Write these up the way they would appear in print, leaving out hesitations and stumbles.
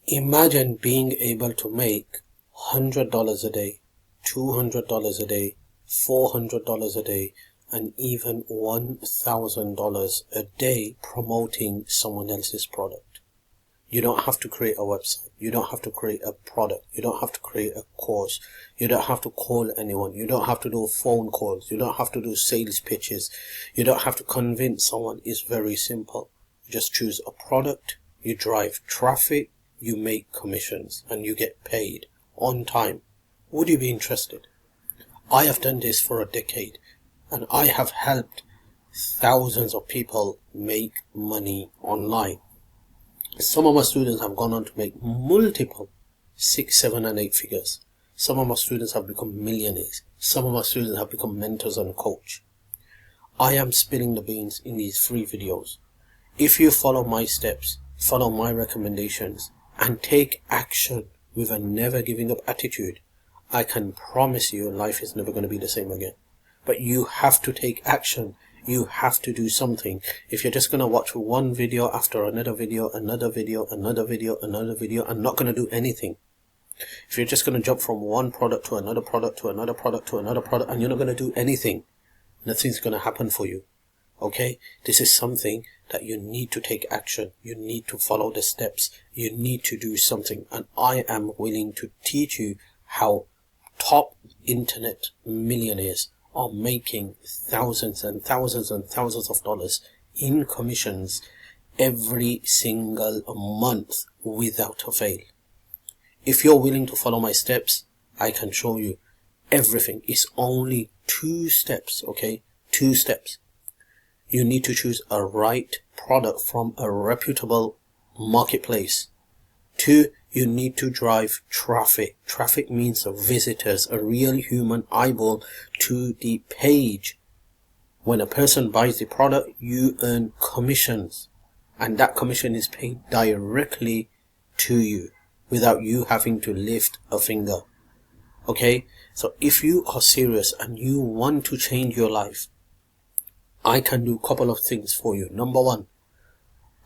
Imagine being able to make $100 a day, $200 a day, $400 a day, and even $1,000 a day promoting someone else's product. You don't have to create a website. You don't have to create a product. You don't have to create a course. You don't have to call anyone. You don't have to do phone calls. You don't have to do sales pitches. You don't have to convince someone. It's very simple. You just choose a product. You drive traffic. You make commissions and you get paid on time. Would you be interested? I have done this for a decade and I have helped thousands of people make money online. Some of my students have gone on to make multiple 6, 7 and 8 figures. Some of my students have become millionaires. Some of my students have become mentors and coach. I am spilling the beans in these free videos. If you follow my steps, follow my recommendations, and take action with a never giving up attitude, I can promise you life is never going to be the same again. But you have to take action. You have to do something. If you're just going to watch one video after another video, another video, another video, another video, and not going to do anything. If you're just going to jump from one product to another product to another product to another product and you're not going to do anything, nothing's going to happen for you. Okay, this is something that you need to take action. You need to follow the steps. You need to do something. And I am willing to teach you how top internet millionaires are making thousands and thousands and thousands of dollars in commissions every single month without a fail. If you're willing to follow my steps, I can show you everything. It's only 2 steps, okay? 2 steps. You need to choose a right product from a reputable marketplace. 2, you need to drive traffic. Traffic means visitors, a real human eyeball to the page. When a person buys the product, you earn commissions. And that commission is paid directly to you without you having to lift a finger. Okay? So if you are serious and you want to change your life, I can do a couple of things for you. Number 1,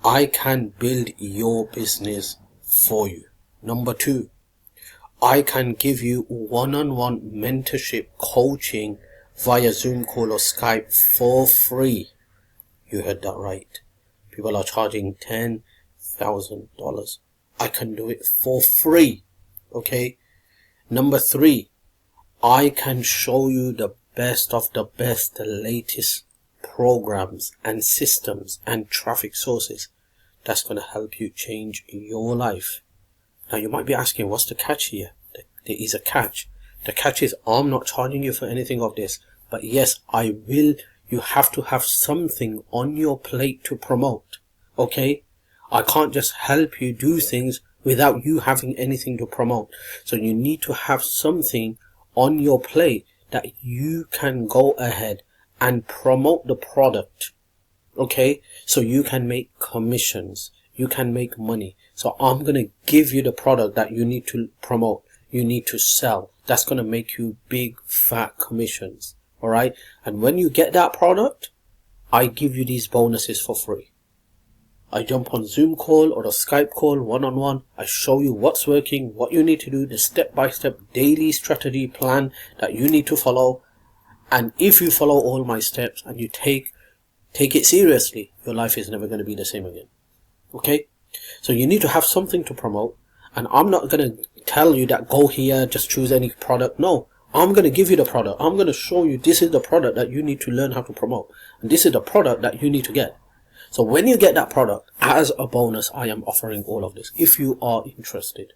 I can build your business for you. Number 2, I can give you one-on-one mentorship coaching via Zoom call or Skype for free. You heard that right. People are charging $10,000. I can do it for free. Okay. Number 3, I can show you the best of the best, the latest programs and systems and traffic sources that's going to help you change your life. Now you might be asking, what's the catch here? There is a catch. The catch is I'm not charging you for anything of this, but yes, I will. You have to have something on your plate to promote. Okay? I can't just help you do things without you having anything to promote. So you need to have something on your plate that you can go ahead and promote the product. Okay? So you can make commissions. You can make money. So I'm going to give you the product that you need to promote. You need to sell. That's going to make you big fat commissions. Alright? And when you get that product, I give you these bonuses for free. I jump on Zoom call or a Skype call one-on-one. I show you what's working, what you need to do, the step-by-step daily strategy plan that you need to follow. And if you follow all my steps and you take it seriously, your life is never going to be the same again. Okay? So you need to have something to promote. And I'm not going to tell you that go here, just choose any product. No, I'm going to give you the product. I'm going to show you this is the product that you need to learn how to promote. And this is the product that you need to get. So when you get that product, as a bonus, I am offering all of this. If you are interested.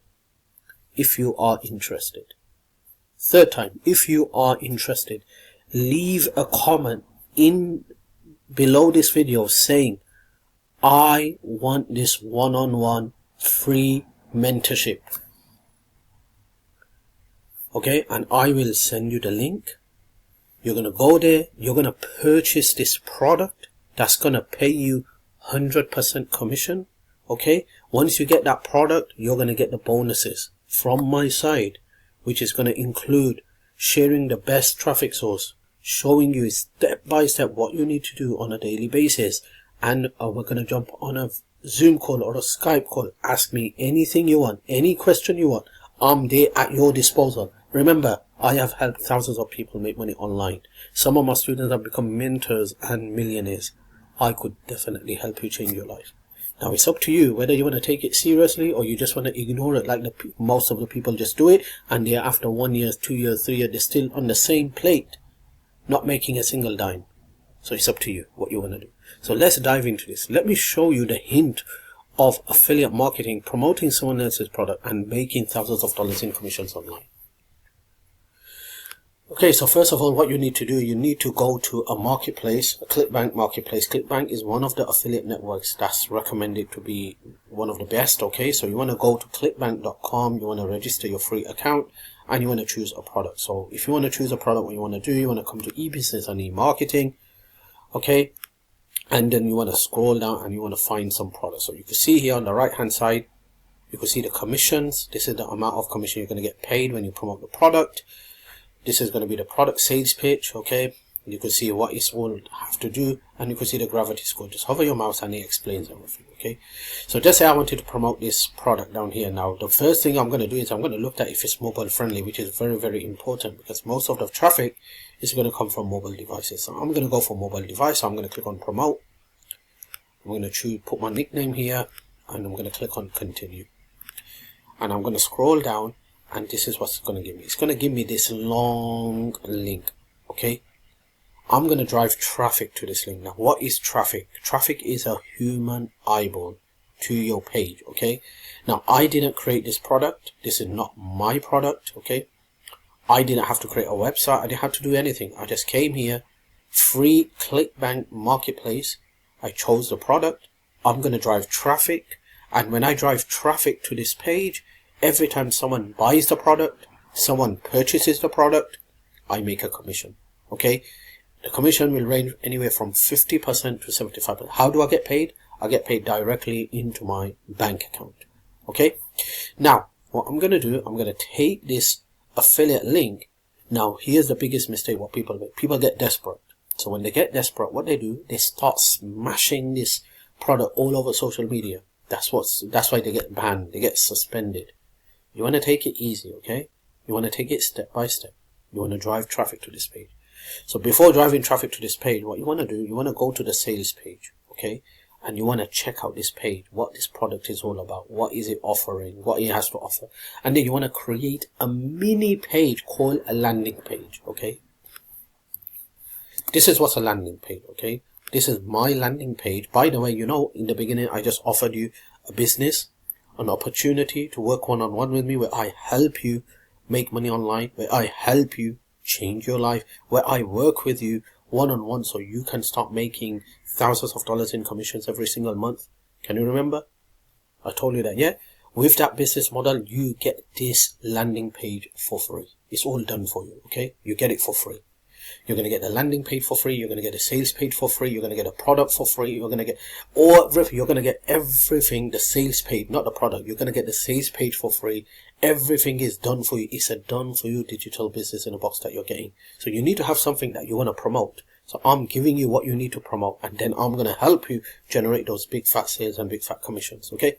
If you are interested. Third time, if you are interested, leave a comment in below this video saying, I want this one-on-one free mentorship. Okay, and I will send you the link. You're going to go there. You're going to purchase this product that's going to pay you 100% commission. Okay, once you get that product, you're going to get the bonuses from my side, which is going to include sharing the best traffic source, showing you step by step what you need to do on a daily basis. And we're going to jump on a Zoom call or a Skype call. Ask me anything you want, any question you want. I'm there at your disposal. Remember, I have helped thousands of people make money online. Some of my students have become mentors and millionaires. I could definitely help you change your life. Now it's up to you whether you want to take it seriously or you just want to ignore it like most of the people just do it, and they're after 1 year, 2 years, 3 years, they're still on the same plate, not making a single dime. So it's up to you what you want to do. So let's dive into this. Let me show you the hint of affiliate marketing, promoting someone else's product and making thousands of dollars in commissions online. Okay, so first of all, what you need to do, you need to go to a marketplace, a Clickbank marketplace. Clickbank is one of the affiliate networks that's recommended to be one of the best. Okay, so you want to go to clickbank.com, you want to register your free account, and you want to choose a product. So if you want to choose a product, what you want to do, you want to come to e-business and e-marketing. Okay, and then you want to scroll down and you want to find some products. So you can see here on the right hand side, you can see the commissions. This is the amount of commission you're going to get paid when you promote the product. This is going to be the product sales page. Okay, you can see what it will have to do, and you can see the gravity score. Just hover your mouse and it explains everything. Okay, so just say I wanted to promote this product down here. Now the first thing I'm going to do is I'm going to look at if it's mobile friendly, which is very, very important because most of the traffic is going to come from mobile devices. So I'm going to go for mobile device. So I'm going to click on promote. I'm going to choose, put my nickname here, and I'm going to click on continue, and I'm going to scroll down, and this is what's going to give me. It's going to give me this long link. Okay, I'm going to drive traffic to this link. Now what is traffic? Traffic is a human eyeball to your page. Okay, now I didn't create this product. This is not my product. Okay, I didn't have to create a website. I didn't have to do anything. I just came here, free Clickbank marketplace. I chose the product. I'm going to drive traffic, and when I drive traffic to this page, every time someone buys the product, someone purchases the product, I make a commission. Okay, the commission will range anywhere from 50% to 75%. How do I get paid? I get paid directly into my bank account. Okay, now what I'm going to do, I'm going to take this affiliate link. Now here's the biggest mistake what people make. People get desperate. So when they get desperate, what they do, they start smashing this product all over social media. That's why they get banned, they get suspended. You want to take it easy, okay? You want to take it step by step. You want to drive traffic to this page. So before driving traffic to this page, what you want to do, you want to go to the sales page, okay? And you want to check out this page, what this product is all about, what is it offering, what it has to offer. And then you want to create a mini page called a landing page, okay? This is what's a landing page, okay? This is my landing page. By the way, you know, in the beginning, I just offered you a business, an opportunity to work one-on-one with me, where I help you make money online, where I help you change your life, where I work with you one-on-one so you can start making thousands of dollars in commissions every single month. Can you remember? I told you that, yeah? With that business model, you get this landing page for free. It's all done for you, okay? You get it for free. You're going to get the landing page for free. You're going to get a sales page for free. You're going to get a product for free. You're going to get you're going to get everything, the sales page, not the product. You're going to get the sales page for free. Everything is done for you. It's a done for you digital business in a box that you're getting. So you need to have something that you want to promote. So I'm giving you what you need to promote, and then I'm going to help you generate those big fat sales and big fat commissions. Okay,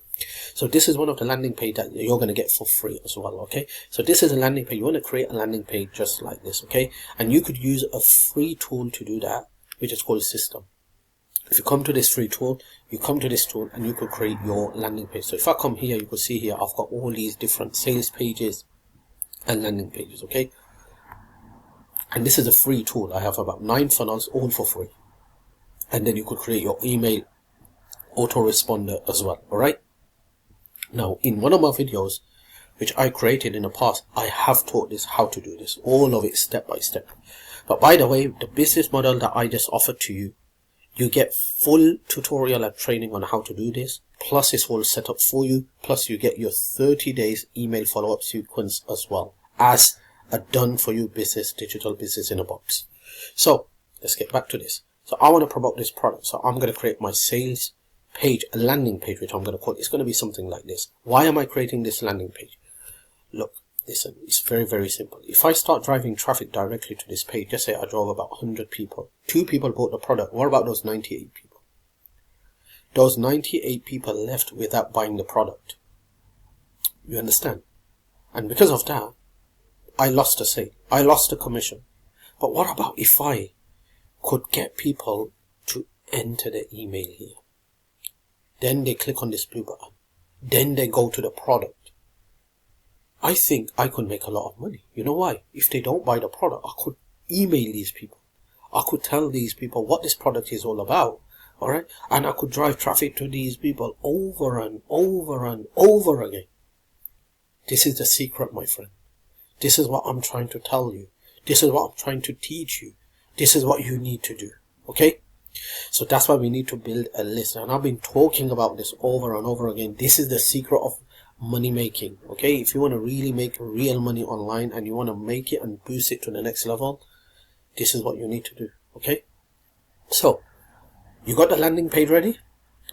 so this is one of the landing page that you're going to get for free as well. Okay, so this is a landing page. You want to create a landing page just like this. Okay, and you could use a free tool to do that, which is called System. If you come to this free tool, you come to this tool and you could create your landing page. So if I come here, you can see here I've got all these different sales pages and landing pages. Okay, and this is a free tool. I have about 9 funnels, all for free. And then you could create your email autoresponder as well. All right. Now, in one of my videos, which I created in the past, I have taught this, how to do this, all of it step by step. But by the way, the business model that I just offered to you, you get full tutorial and training on how to do this. Plus it's all set up for you. Plus you get your 30 days email follow-up sequence as well as a done for you business, digital business in a box. So let's get back to this. So I want to promote this product. So I'm going to create my sales page, a landing page, which I'm going to call, it's going to be something like this. Why am I creating this landing page? Look, listen, it's very, very simple. If I start driving traffic directly to this page, just say I drove about 100 people. 2 people bought the product. What about those 98 people? those 98 people left without buying the product. You understand? And because of that, I lost a sale. I lost a commission. But what about if I could get people to enter the email here? Then they click on this blue button. Then they go to the product. I think I could make a lot of money. You know why? If they don't buy the product, I could email these people. I could tell these people what this product is all about. Alright? And I could drive traffic to these people over and over and over again. This is the secret, my friend. This is what I'm trying to tell you. This is what I'm trying to teach you. This is what you need to do. Okay? So that's why we need to build a list. And I've been talking about this over and over again. This is the secret of money making. Okay? If you want to really make real money online and you want to make it and boost it to the next level, this is what you need to do. Okay? So, you got the landing page ready?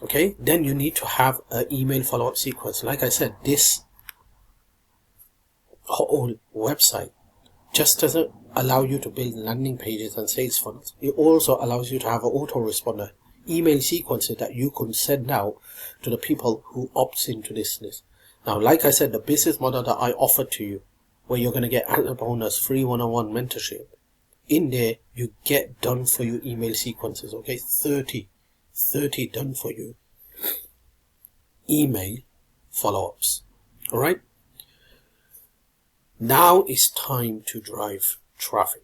Okay? Then you need to have an email follow-up sequence. Like I said, this whole website just doesn't allow you to build landing pages and sales funnels. It also allows you to have an autoresponder email sequences that you can send out to the people who opts into this list. Now, like I said, the business model that I offered to you, where you're going to get a bonus, free one-on-one mentorship, in there you get done for you email sequences. Okay, 30 done for you email follow-ups. All right. Now it's time to drive traffic.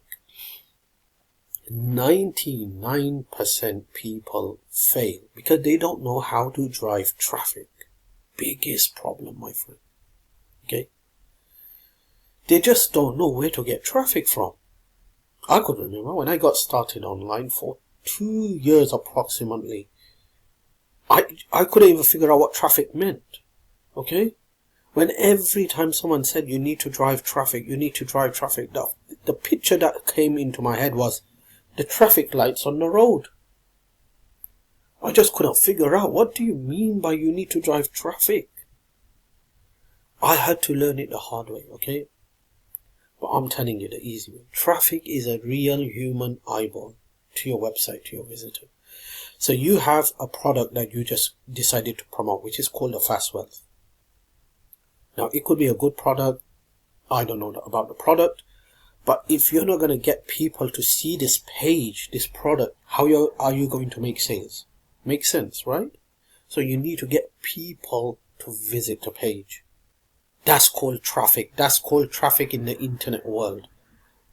99% people fail because they don't know how to drive traffic. Biggest problem, my friend. Okay? They just don't know where to get traffic from. I could remember when I got started online for 2 years approximately, I couldn't even figure out what traffic meant. Okay? When every time someone said you need to drive traffic, the picture that came into my head was the traffic lights on the road. I just couldn't figure out, what do you mean by you need to drive traffic? I had to learn it the hard way, okay? But I'm telling you the easy way. Traffic is a real human eyeball to your website, to your visitor. So you have a product that you just decided to promote, which is called a Fast Wealth. Now, it could be a good product. I don't know about the product. But if you're not going to get people to see this page, this product, how are you going to make sales? Makes sense, right? So you need to get people to visit the page. That's called traffic. That's called traffic in the internet world.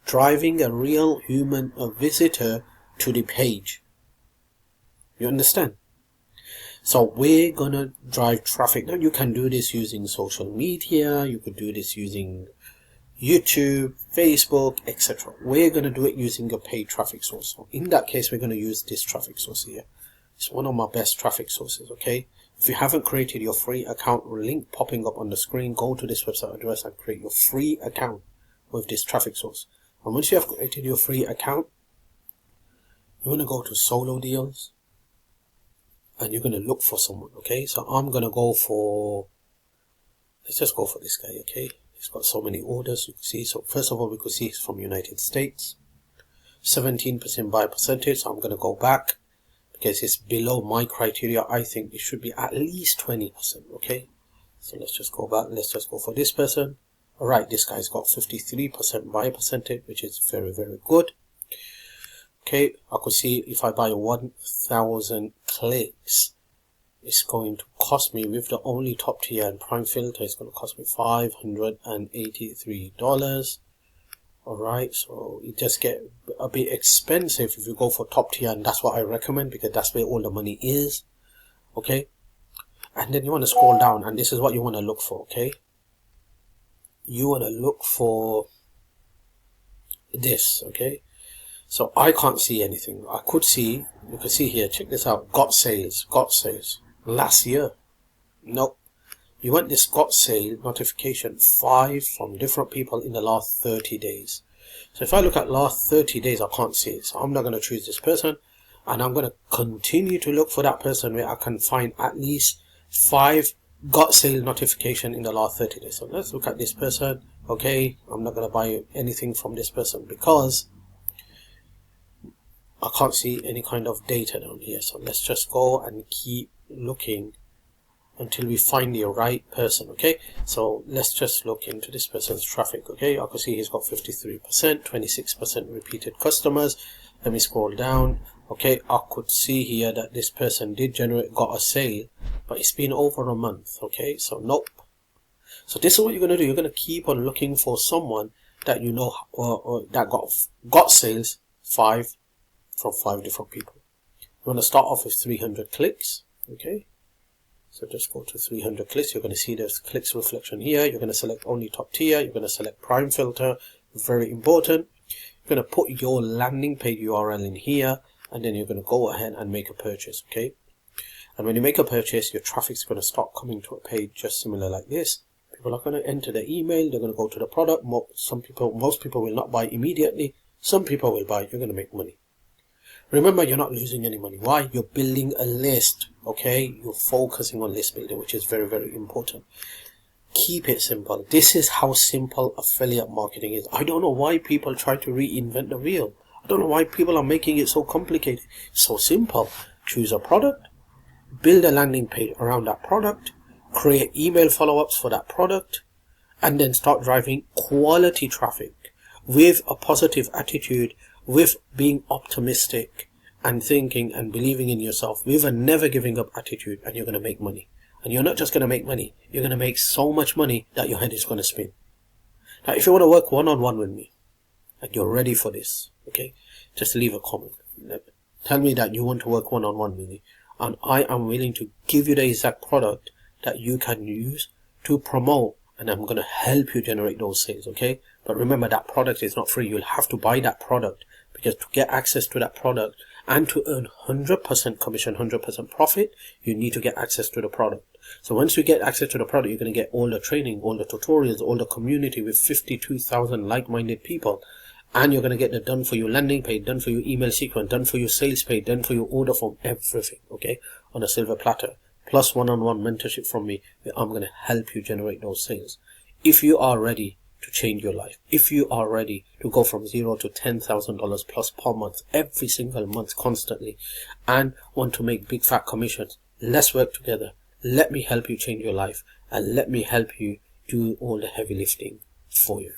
Driving a real human, a visitor to the page. You understand? So we're gonna drive traffic. Now you can do this using social media, you could do this using YouTube, Facebook, etc. We're gonna do it using a paid traffic source. So in that case, we're gonna use this traffic source here. It's one of my best traffic sources, okay? If you haven't created your free account, link popping up on the screen, go to this website address and create your free account with this traffic source. And once you have created your free account, you wanna go to solo deals. And you're going to look for someone, okay? So I'm going to go for, let's just go for this guy, okay? He's got so many orders, you can see. So first of all, we could see he's from United States. 17% buy percentage, so I'm going to go back. Because it's below my criteria, I think it should be at least 20%, okay? So let's just go back, let's just go for this person. Alright, this guy's got 53% buy percentage, which is very, very good. Okay, I could see if I buy 1,000 clicks, it's going to cost me, with the only top tier and prime filter, it's going to cost me $583. Alright, so it just get a bit expensive if you go for top tier, and that's what I recommend because that's where all the money is. Okay, and then you want to scroll down, and this is what you want to look for. Okay, you want to look for this. Okay, so I can't see anything. I could see, you can see here, check this out, got sales last year. Nope. You want this got sale notification 5 from different people in the last 30 days. So if I look at last 30 days, I can't see it. So I'm not going to choose this person, and I'm going to continue to look for that person where I can find at least 5 got sale notification in the last 30 days. So let's look at this person. Okay, I'm not going to buy anything from this person because I can't see any kind of data down here. So let's just go and keep looking until we find the right person. Okay, so let's just look into this person's traffic. Okay, I can see he's got 53%, 26% repeated customers. Let me scroll down. Okay, I could see here that this person did got a sale, but it's been over a month. Okay, so nope. So this is what you're going to do. You're going to keep on looking for someone that you know that got sales from 5 different people. You want to start off with 300 clicks. Okay, so just go to 300 clicks. You're going to see there's clicks reflection here. You're going to select only top tier. You're going to select prime filter. Very important. You're going to put your landing page URL in here, and then you're going to go ahead and make a purchase. Okay, and when you make a purchase, your traffic's going to start coming to a page just similar like this. People are going to enter their email. They're going to go to the product. Most people will not buy immediately. Some people will buy. You're going to make money. Remember, you're not losing any money. Why? You're building a list. Okay, you're focusing on list building, which is very, very important. Keep it simple. This is how simple affiliate marketing is. I don't know why people try to reinvent the wheel. I don't know why people are making it so complicated. It's so simple. Choose a product, build a landing page around that product, create email follow-ups for that product, and then start driving quality traffic with a positive attitude, with being optimistic and thinking and believing in yourself, with a never giving up attitude, and you're going to make money. And you're not just going to make money, you're going to make so much money that your head is going to spin. Now, if you want to work one-on-one with me, and you're ready for this, okay, just leave a comment. Tell me that you want to work one-on-one with me, and I am willing to give you the exact product that you can use to promote, and I'm going to help you generate those sales. Okay, but remember, that product is not free. You'll have to buy that product, because to get access to that product and to earn 100% commission, 100% profit, you need to get access to the product. So once you get access to the product, you're going to get all the training, all the tutorials, all the community with 52,000 like-minded people. And you're going to get the done for you landing page, done for you email sequence, done for you sales page, done for your order form, everything. Okay, on a silver platter. Plus one-on-one mentorship from me, where I'm going to help you generate those sales. If you are ready to change your life, if you are ready to go from $0 to $10,000 plus per month, every single month, constantly, and want to make big fat commissions, let's work together. Let me help you change your life, and let me help you do all the heavy lifting for you.